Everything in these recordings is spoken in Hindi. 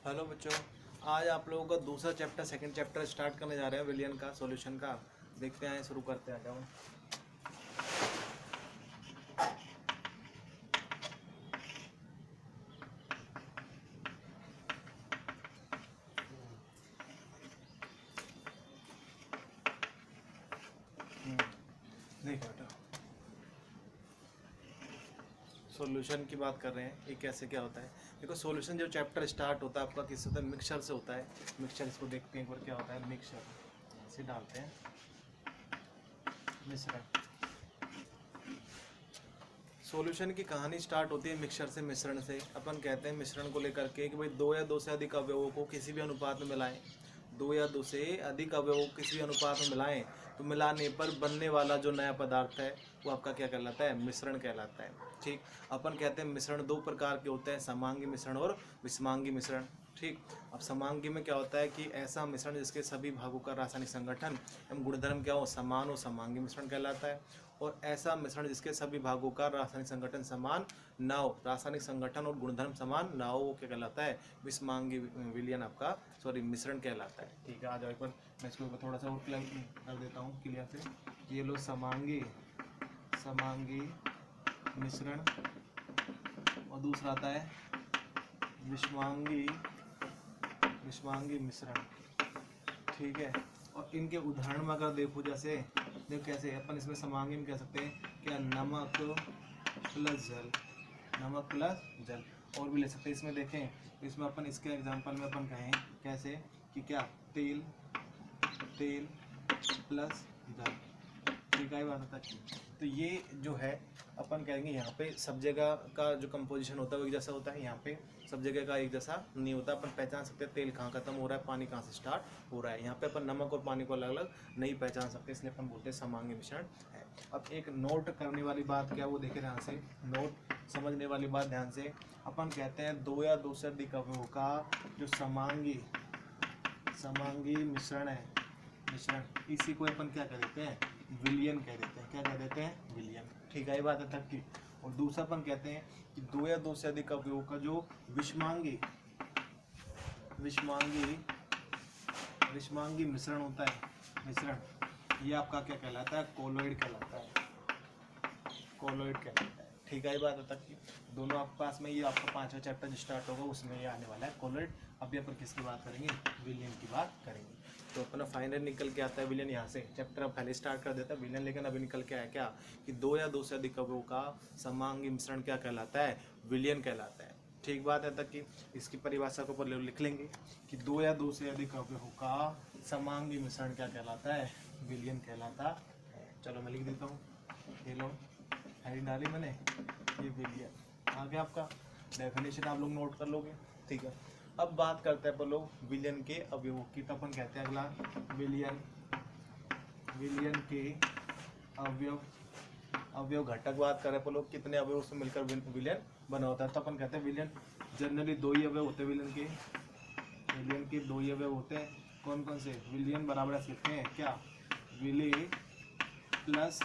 हेलो बच्चों, आज आप लोगों का दूसरा चैप्टर सेकंड चैप्टर स्टार्ट करने जा रहे हैं विलियन का सॉल्यूशन का। देखते हैं, शुरू करते हैं। जाओ। देखो बेटा, सॉल्यूशन की बात कर रहे हैं। ये कैसे क्या होता है? देखो, सॉल्यूशन जब चैप्टर स्टार्ट होता है आपका किससे होता है? मिक्सचर से होता है। मिक्सचर, इसको देखते हैं एक बार क्या होता है। मिक्सचर से डालते हैं मिश्रण। सॉल्यूशन की कहानी स्टार्ट होती है मिक्सचर से, मिश्रण से। अपन कहते हैं मिश्रण को लेकर के कि भाई दो या दो से अधिक अवयवों को किसी भी अनुपात में मिलाएं। दो या दो से अधिक अवयवों को किसी भी अनुपात में मिलाएं तो मिलाने पर बनने वाला जो नया पदार्थ है वो आपका क्या कहलाता है? मिश्रण कहलाता है। ठीक। अपन कहते हैं मिश्रण दो प्रकार के होते हैं, समांगी मिश्रण और विषमांगी मिश्रण। ठीक। अब समांगी में क्या होता है कि ऐसा मिश्रण जिसके सभी भागों का रासायनिक संगठन एवं गुणधर्म क्या हो? समान हो, समांगी मिश्रण कहलाता है। और ऐसा मिश्रण जिसके सभी भागों का रासायनिक संगठन समान ना हो, रासायनिक संगठन और गुणधर्म समान ना हो, वो क्या कहलाता है? विषमांगी विलयन आपका मिश्रण कहलाता है। ठीक है, आ जाओ एक बार मैं इसको थोड़ा सा और क्लियर कर देता हूँ क्लियर से। ये लो समांगी मिश्रण, और दूसरा आता है विषमांगी मिश्रण। ठीक है। और इनके उदाहरण में अगर देखो, जैसे देखो कैसे अपन इसमें समांगी में कह सकते हैं क्या? नमक प्लस जल। और भी ले सकते हैं इसमें। देखें इसमें अपन इसके एग्जांपल में अपन कहें कैसे कि क्या? तेल प्लस जल। ठीक है, बात होता है। तो ये जो है अपन कहेंगे यहाँ पे सब जगह का जो कंपोजिशन होता है वो एक जैसा होता है। यहाँ पे सब जगह का एक जैसा नहीं होता। अपन पहचान सकते हैं तेल कहाँ खत्म हो रहा है, पानी कहाँ से स्टार्ट हो रहा है। यहाँ पे अपन नमक और पानी को अलग अलग नहीं पहचान सकते, इसलिए अपन बोलते हैं समांगी मिश्रण है। अब एक नोट करने वाली बात क्या, वो देखे ध्यान से। नोट समझने वाली बात ध्यान से। अपन कहते हैं दो या दो से अधिक अवयवों का जो समांगी मिश्रण है, इसी को अपन क्या कह देते हैं? विलयन कह देते हैं। क्या कह देते हैं? विलयन। ठीक है, ये बात है तक की। और दूसरा अपन कहते हैं कि दो या दो से अधिक अवयवों का जो विषमांगी मिश्रण होता है, ये आपका क्या कहलाता है? कोलोइड कहलाता है। ठीक है, ये बात है तक की। दोनों आपके पास में ये आपका पांचवा चैप्टर जो स्टार्ट होगा उसमें ये आने वाला है, कोलोइड। अभी अपन किसकी बात करेंगे? विलयन की बात करेंगे। तो अपना फाइनल निकल के आता है विलयन। यहाँ से चैप्टर अब पहले स्टार्ट कर देता है विलयन, लेकिन अभी निकल के आया क्या कि दो या दो से अधिक अवयवों का समांगी मिश्रण क्या कहलाता है? विलयन कहलाता है। ठीक बात है तक कि इसकी परिभाषा को पर लिख लेंगे कि दो या दो से अधिक अवयवों का समांगी मिश्रण क्या कहलाता है? विलयन कहलाता है। चलो मैं लिख देता हूँ। ये लो हेडिंग डाली मैंने, ये विलयन आगे आपका डेफिनेशन आप लोग नोट कर लोगे। ठीक है, अब बात करते हैं अपन लोग विलयन के अवयवों की। तो अपन कहते हैं अगला विलयन के अवयव घटक बात करें अपन लोग, कितने अवयव से मिलकर विलयन बना होता है। तो अपन कहते हैं विलयन जनरली दो ही अवयव होते हैं। विलयन के दो ही अवयव होते हैं। कौन कौन से? विलयन बराबर ऐसे लिखते हैं क्या? विलेय प्लस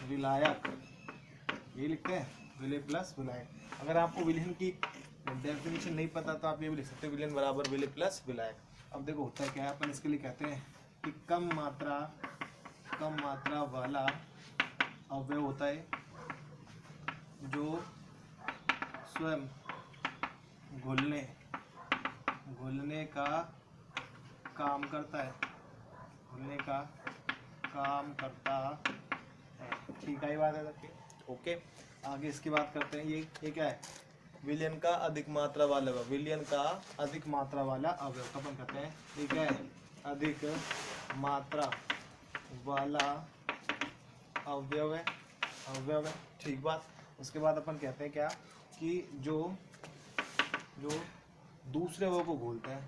विलायक, ये लिखते हैं विलेय प्लस विलायक। अगर आपको विलयन की डेफिनेशन नहीं पता तो आप ये भी लिख सकते हैं विलयन बराबर विलेय प्लस विलायक। अब देखो होता है क्या है, अपन इसके लिए कहते हैं कि कम मात्रा वाला अवयव होता है जो स्वयं घुलने का काम करता है। ठीक है, ये बात है। ओके, आगे इसकी बात करते हैं। ये क्या है? विलयन का अधिक मात्रा वाला अवयव। तो अपन कहते हैं ये क्या है? अधिक मात्रा वाला अवयव है। ठीक बात। उसके बाद अपन कहते हैं क्या कि जो दूसरे अवयव को घोलता है,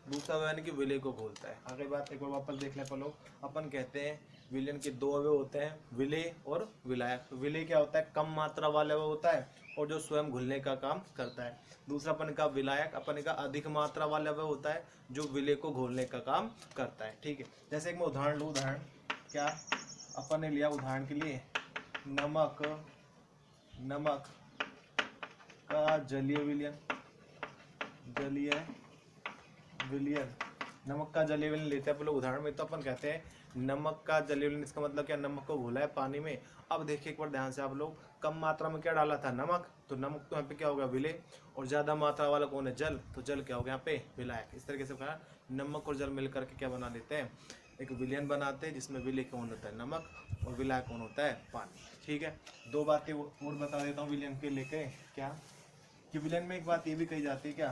दूसरा अवयव यानी कि विलेय को घोलता है। आगे बात एक बार वापस देख लें पलो। अपन कहते हैं विलयन के दो अवयव होते हैं, विलेय और विलायक। विलेय क्या होता है? कम मात्रा वाला अवयव होता है और जो स्वयं घुलने का काम करता है। दूसरा अपन का विलायक, अपन का अधिक मात्रा वाला अवयव होता है जो विलेय को घोलने का काम करता है। ठीक है, जैसे एक मैं उदाहरण लूँ। उदाहरण क्या? अपन ने लिया उदाहरण के लिए नमक का जलीय विलयन, नमक का जलीय विलयन लेते हैं अपन लोग उदाहरण में। तो अपन कहते हैं नमक का जलीय विलयन, इसका मतलब क्या, नमक को घोला है पानी में। अब देखिए एक बार ध्यान से आप लोग, कम मात्रा में क्या डाला था, नमक, तो नमक तो यहाँ पे क्या होगा, विलय, और ज्यादा मात्रा वाला कौन है, जल, तो जल क्या हो गया यहाँ पे, विलायक। इस तरीके से कहा नमक और जल मिलकर के क्या बना लेते हैं, एक विलयन बनाते हैं जिसमें विलय कौन होता है, नमक, और विलायक कौन होता है, पानी। ठीक है, दो बातें और बता देता हूँ विलयन के लेके, क्या कि विलयन में एक बात ये भी कही जाती है क्या,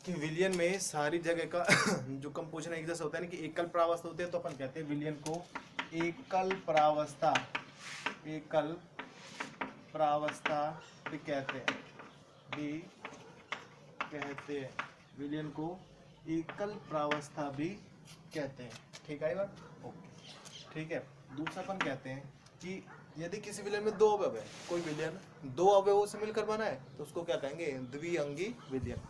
कि विलयन में सारी जगह का जो कंपोजिशन एक जैसा होता है ना, कि एकल परावस्था होती है, तो अपन कहते हैं विलयन को एकल परावस्था भी कहते हैं, विलयन को एकल परावस्था भी कहते हैं। ठीक है बात, ओके। ठीक है, दूसरा अपन कहते हैं कि यदि किसी विलयन में दो अवयव है, कोई विलयन दो अवयवों से मिलकर बना है, तो उसको क्या कहेंगे, द्विअंगी विलयन।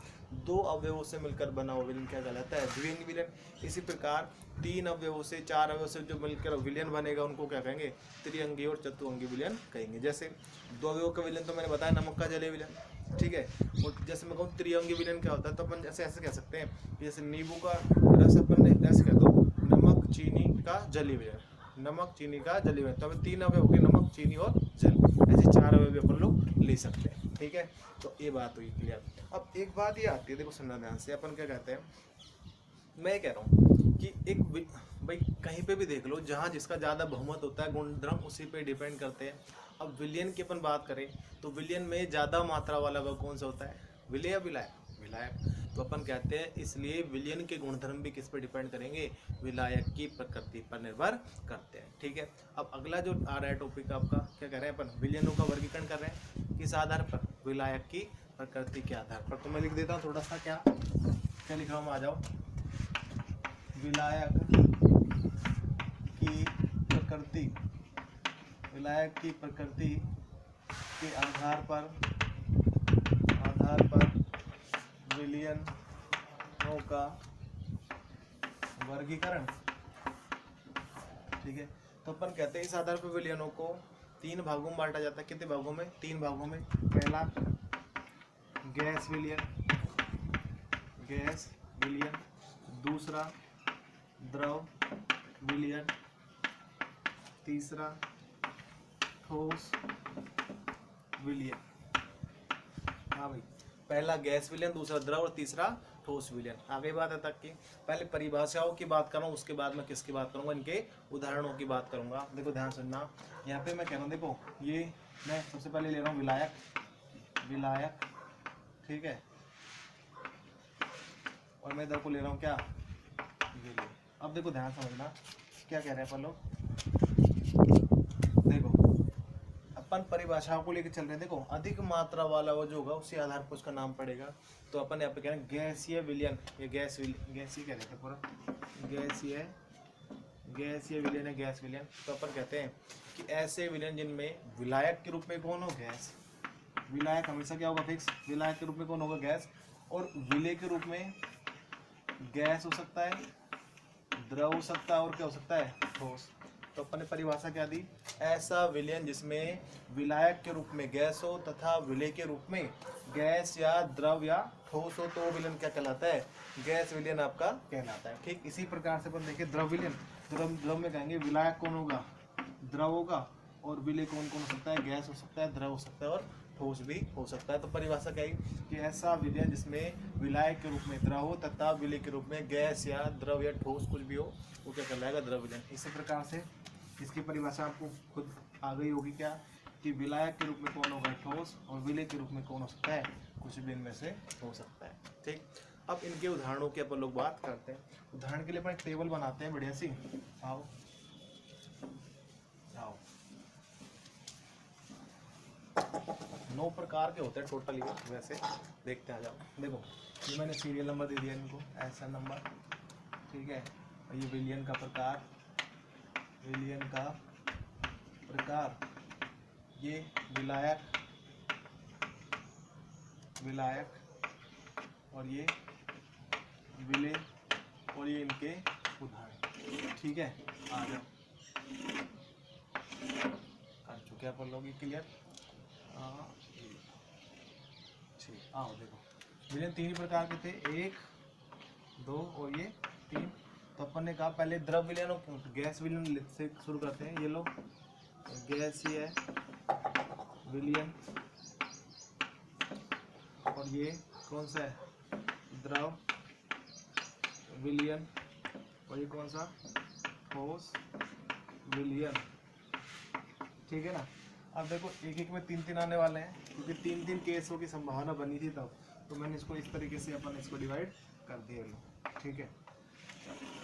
दो अवयवों से मिलकर बना हुआ विलयन क्या कहलाता है, द्विअंगी विलयन। इसी प्रकार तीन अवयवों से, चार अवयवों से जो मिलकर विलयन बनेगा उनको क्या कहेंगे, त्रिअंगी और चतुअंगी विलयन कहेंगे। जैसे दो अवयवों का विलयन तो मैंने बताया नमक का जलीय विलयन, ठीक है। और जैसे मैं कहूँ त्रिअंगी विलयन क्या होता है, तो अपन ऐसे कह सकते हैं, जैसे नींबू का रस अपन ने ऐसे कह दो नमक चीनी का जलीय विलयन, नमक चीनी का जलीय विलयन। तो अब तीन अवयव हो गए, नमक, चीनी और जल, ऐसे चार अवयव भी अपन लोग ले सकते हैं। ठीक है, तो ये बात हुई क्लियर। अब एक बात ये आती है, देखो सुनना ध्यान से, अपन क्या कहते हैं, मैं कह रहा हूँ कि एक भाई कहीं पे भी देख लो, जहाँ जिसका ज़्यादा बहुमत होता है, गुणधर्म उसी पे डिपेंड करते हैं। अब विलयन की अपन बात करें तो विलयन में ज़्यादा मात्रा वाला वह कौन सा होता है, विलय या विलायक, विलायक। तो अपन कहते हैं इसलिए विलयन के गुणधर्म भी किस पे डिपेंड करेंगे, विलायक की प्रकृति पर निर्भर करते हैं। ठीक है, अब अगला जो आ रहा है टॉपिक आपका, क्या कह रहे हैं अपन, विलयनों का वर्गीकरण कर रहे हैं किस आधार पर, विलायक की प्रकृति के आधार पर। तो मैं लिख देता हूँ थोड़ा सा, क्या लिख रहा हूँ, आ जाओ, विलायक की प्रकृति के आधार पर विलयनों का वर्गीकरण। ठीक है, तो अपन कहते हैं इस आधार पर विलयनों को तीन भागों में बांटा जाता है। कितने भागों में, तीन भागों में। पहला गैस विलयन, दूसरा द्रव विलयन, तीसरा ठोस विलयन। हाँ भाई, पहला गैस विलयन, दूसरा द्रव और तीसरा ठोस विलयन। आगे बात है तक की, पहले परिभाषाओं की बात करूँ, उसके बाद मैं किसकी बात करूँगा, इनके उदाहरणों की बात करूँगा। देखो ध्यान सुनना, यहाँ पे मैं कह रहा हूँ, देखो ये मैं सबसे पहले ले रहा हूँ विलायक, ठीक है, और मैं इधर को ले रहा हूँ क्या, विलय। अब देखो ध्यान समझना, क्या कह रहे हैं अपन लोग, देखो अपन परिभाषाओं को लेकर चल रहे हैं। देखो अधिक मात्रा वाला वो जो होगा उसी आधार पर उसका नाम पड़ेगा। तो अपन यहाँ पे कह रहे हैं गैसीय विलयन, ये गैसीय कह रहे थे पूरा, गैसीय विलयन है, गैस विलयन। तो अपन कहते हैं कि ऐसे विलयन जिनमें विलायक के रूप में कौन हो, गैस, विलायक हमेशा क्या होगा, फिक्स, विलायक के रूप में कौन होगा, गैस, और विलय के रूप में गैस हो सकता है, द्रव हो सकता है, और क्या हो सकता है, ठोस। तो अपन ने परिभाषा क्या दी, ऐसा विलयन जिसमें विलायक के रूप में गैस हो तथा विलय के रूप में गैस या द्रव या ठोस हो, तो विलयन क्या कहलाता है, गैस विलयन आपका कहलाता है। ठीक इसी प्रकार से अपन देखिए द्रव विलयन, द्रव में कहेंगे विलायक कौन होगा, द्रव होगा, और विलय कौन हो सकता है, गैस हो सकता है, द्रव हो सकता है, और ठोस भी हो सकता है। तो परिभाषा क्या है कि ऐसा विलयन जिसमें विलायक के रूप में द्रव हो तथा विलय के रूप में गैस या द्रव या ठोस कुछ भी हो, वो क्या कहलाएगा, द्रव विलयन। इसी प्रकार से इसकी परिभाषा आपको खुद आ गई होगी, क्या कि विलायक के रूप में कौन होगा, ठोस, और विलय के रूप में कौन हो सकता है, कुछ भी इनमें से हो सकता है। ठीक, अब इनके उदाहरणों की अपन लोग बात करते हैं। उदाहरण के लिए अपन एक टेबल बनाते हैं बढ़िया सी, आओ 9 प्रकार के होते हैं टोटल, ये वैसे देखते हैं, आ जाओ। देखो ये मैंने सीरियल नंबर दे दिया इनको, ऐसा नंबर, ठीक है, और ये विलयन का प्रकार, ये विलायक, और ये विलय, और ये इनके उदाहरण। ठीक है, आ जाओ। कर चुके अपन लोग, ये क्लियर। ठीक, आओ देखो विलयन तीन ही प्रकार के थे, 1 2 और ये 3। तो अपन ने कहा पहले द्रव विलयन और गैस विलयन से शुरू करते हैं। ये लो गैस ही है विलयन, और ये कौन सा है, द्रव विलयन, और ये कौन सा, ठोस विलयन। ठीक है ना। अब देखो एक एक में 3 3 आने वाले हैं, क्योंकि 3 3 केसों की संभावना बनी थी तब, तो मैंने इसको इस तरीके से अपन इसको डिवाइड कर दिया। लो ठीक है,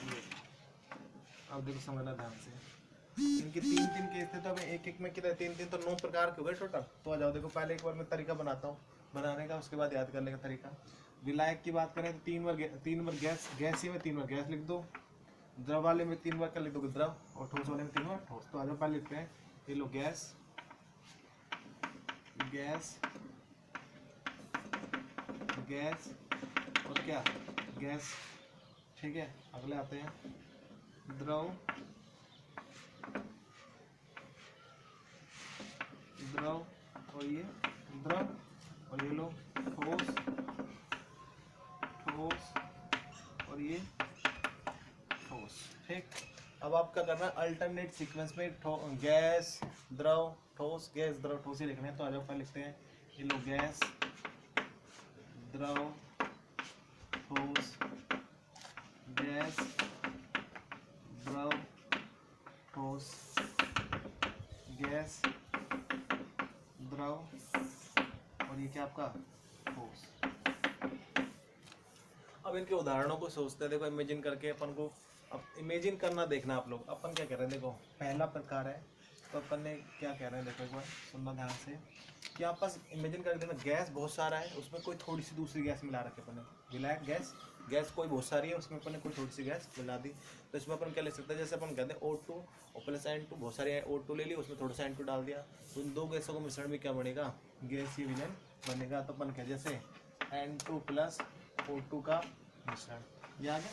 ये अब देखो समझना ध्यान से, इनके 3 3 केस थे, तो अब एक एक में कितने 3 3 तो 9 प्रकार के हो गए टोटल। तो आ जाओ देखो, पहले एक बार मैं तरीका बनाता हूँ बनाने का, उसके बाद याद करने का तरीका। विलायक की बात करें तो 3 बार गैस, गैसीय में 3 बार गैस लिख दो, द्रव वाले में 3 बार क्या लिख दोगे द्रव, और ठोस वाले में 3 बार ठोस। तो आ जाओ पहले लिखते हैं, ये लो गैस गैस गैस और क्या गैस। ठीक है, अगले आते हैं द्रव द्रव और ये द्रव, और ये लो ठोस ठोस और ये ठोस। ठीक, अब आपका करना है अल्टरनेट सीक्वेंस में गैस द्रव ठोस गैस द्रव ठोस ही लिखना है। तो आ जाओ पहले लिखते हैं, ये लो गैस द्रव ठोस गैस द्रव ठोस गैस द्रव, और ये क्या आपका ठोस। अब इनके उदाहरणों को सोचते हैं, देखो इमेजिन करके अपन को, अब इमेजिन करना देखना आप लोग। अपन क्या कह रहे हैं, देखो पहला प्रकार है, तो अपन ने क्या कह रहे हैं, देखो एक बार सुनना ध्यान से, कि आप पास इमेजिन करके देखना गैस बहुत सारा है, उसमें कोई थोड़ी सी दूसरी गैस मिला रखे अपन ने, विलायक गैस कोई बहुत सारी है, उसमें अपन ने कोई थोड़ी सी गैस मिला दी। तो इसमें अपन क्या ले सकते हैं, जैसे अपन कहते हैं O2 और प्लस N2, बहुत सारी O2 ले ली, उसमें थोड़ा सा N2 डाल दिया, तो इन 2 गैसों का मिश्रण भी क्या बनेगा, गैसीय विलयन बनेगा। तो अपन क्या, जैसे N2 प्लस O2 का मिश्रण, ये आ गया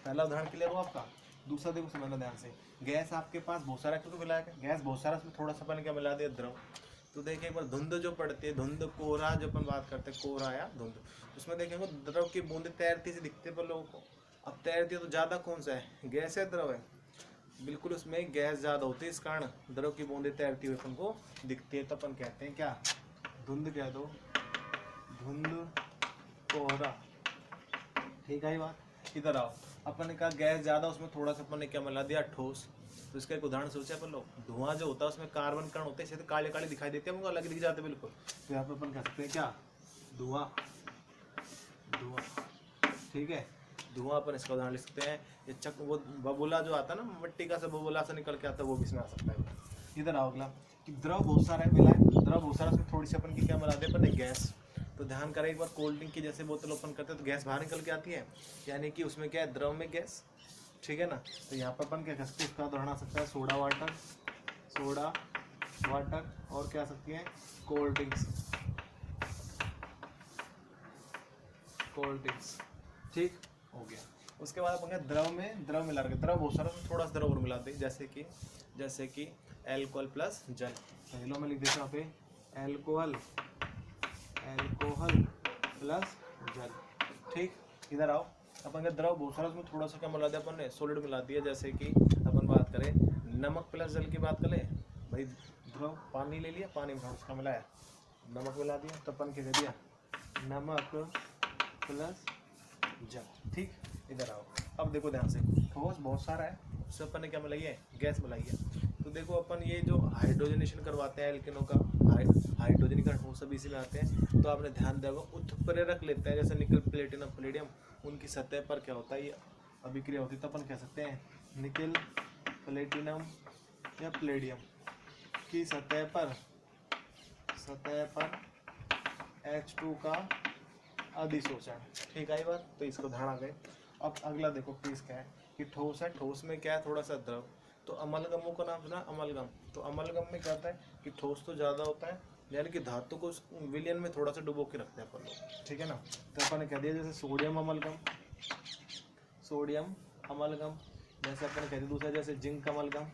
पहला उदाहरण। क्लियर हो आपका। दूसरा देखो समझना ध्यान से, गैस आपके पास बहुत सारा, क्योंकि विलायक है, गैस बहुत सारा, उसमें थोड़ा सा अपन क्या मिला दिया, द्रव। तो देखिए एक बार धुंध जो पड़ती है, धुंध कोहरा जो अपन बात करते हैं, कोहरा या धुंध, उसमें देखेंगे द्रव की बूंदें तैरती से दिखते पर लोगों को। अब तैरती है तो ज़्यादा कौन सा है, गैस है द्रव है, बिल्कुल उसमें गैस ज़्यादा होती है, इस कारण द्रव की बूंदें तैरती हुई अपन को दिखती है। तो अपन कहते हैं क्या, धुंध कह दो, धुंध कोहरा। ठीक है ये बात। इधर आओ, अपन ने कहा गैस ज़्यादा, उसमें थोड़ा सा अपन ने क्या मिला दिया, ठोस। तो इसका एक उदाहरण सोचा अपन लोग, धुआं जो होता है उसमें कार्बन कण होते हैं, इसे तो काले काले दिखाई देते हैं, उनको अलग दिख जाते हैं बिल्कुल। तो यहाँ पे अपन कह सकते हैं क्या, धुआं धुआं। ठीक है, धुआं अपन इसका उदाहरण लिख सकते हैं। ये चक वो बबूला जो आता है ना, मिट्टी का सा बबूला सा निकल के आता है, वो भी इसमें आ सकता है। इधर आओ अगला, कि द्रव बहुत सारा है, मिला है द्रव बहुत सारा, उसमें थोड़ी सी अपन की क्या मिला दे अपन ने, गैस। तो ध्यान करें एक बार, कोल्ड ड्रिंक की जैसे बोतल ओपन करते हैं तो गैस बाहर निकल के आती है, यानी कि उसमें क्या है, द्रव में गैस। ठीक है ना। तो यहाँ पर अपन क्या कर सकते हैं, इसका उदाहरण आ सकता है सोडा वाटर, और क्या आ सकती है, कोल्ड ड्रिंक्स। ठीक हो गया। उसके बाद अपन द्रव में द्रव मिला रखे, द्रव बहुत सारा, थोड़ा सा द्रव और मिला दे, जैसे कि एल्कोहल प्लस जल। पहले मैं लिख देता हूँ पे एल्कोहल प्लस जल। ठीक, इधर आओ, अपन का द्रव बहुत सारा, उसमें थोड़ा सा क्या मिला दिया अपन ने, सॉलिड मिला दिया। जैसे कि अपन बात करें नमक प्लस जल की बात करें, भाई द्रव पानी ले लिया, पानी में थोड़ा सा मिलाया, नमक मिला दिया, तो अपन क्या दिया, नमक प्लस जल। ठीक, इधर आओ, अब देखो ध्यान से, ठोस बहुत सारा है, उससे अपन ने क्या मिलाई है, गैस मिलाई है। तो देखो अपन ये जो हाइड्रोजनेशन करवाते हैं एल्केनों का, हाइड्रोजनीकरण वो सब इसी में आते हैं। तो आपने ध्यान दिया होगा, उत्प्रेरक लेते हैं, जैसे निकल प्लेटिनम पैलेडियम, उनकी सतह पर क्या होता है, ये अभिक्रिया होती है। तो अपन कह सकते हैं निकल प्लेटिनम या पैलेडियम की सतह पर H2 का अधिशोषण। ठीक है बात। तो इसको ध्यान आ गए। अब अगला देखो केस क्या है, कि ठोस है, ठोस में क्या है, थोड़ा सा द्रव। तो अमलगमों का नाम सुना, अमलगम। तो अमलगम में क्या होता है कि ठोस तो ज़्यादा होता है, यानी कि धातु को विलयन में थोड़ा सा डुबो के रखते हैं अपन लोग। ठीक है ना। तो अपन ने कह दिया जैसे सोडियम अमलगम, जैसे अपन कह दिया दूसरा जैसे जिंक अमलगम,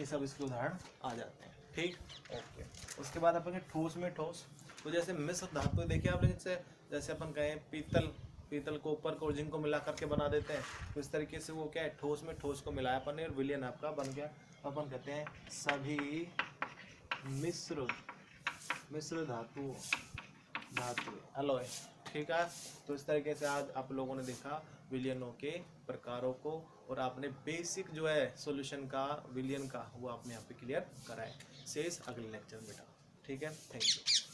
ये सब इसके उदाहरण आ जाते हैं। ठीक, ओके। उसके बाद अपन के ठोस में ठोस, तो जैसे मिश्र धातु देखिए आपने, जैसे अपन कहें पीतल को ऊपर को जिंक को मिला करके बना देते हैं, तो इस तरीके से वो क्या है, ठोस में ठोस को मिलाया अपन ने और विलयन आपका बन गया। अपन कहते हैं सभी मिश्र धातु अलॉय। ठीक है, तो इस तरीके से आज आप लोगों ने देखा विलयनों के प्रकारों को, और आपने बेसिक जो है सॉल्यूशन का विलयन का वो आपने यहाँ पे क्लियर करा है। शेष अगले लेक्चर में बेटा। ठीक है, थैंक यू।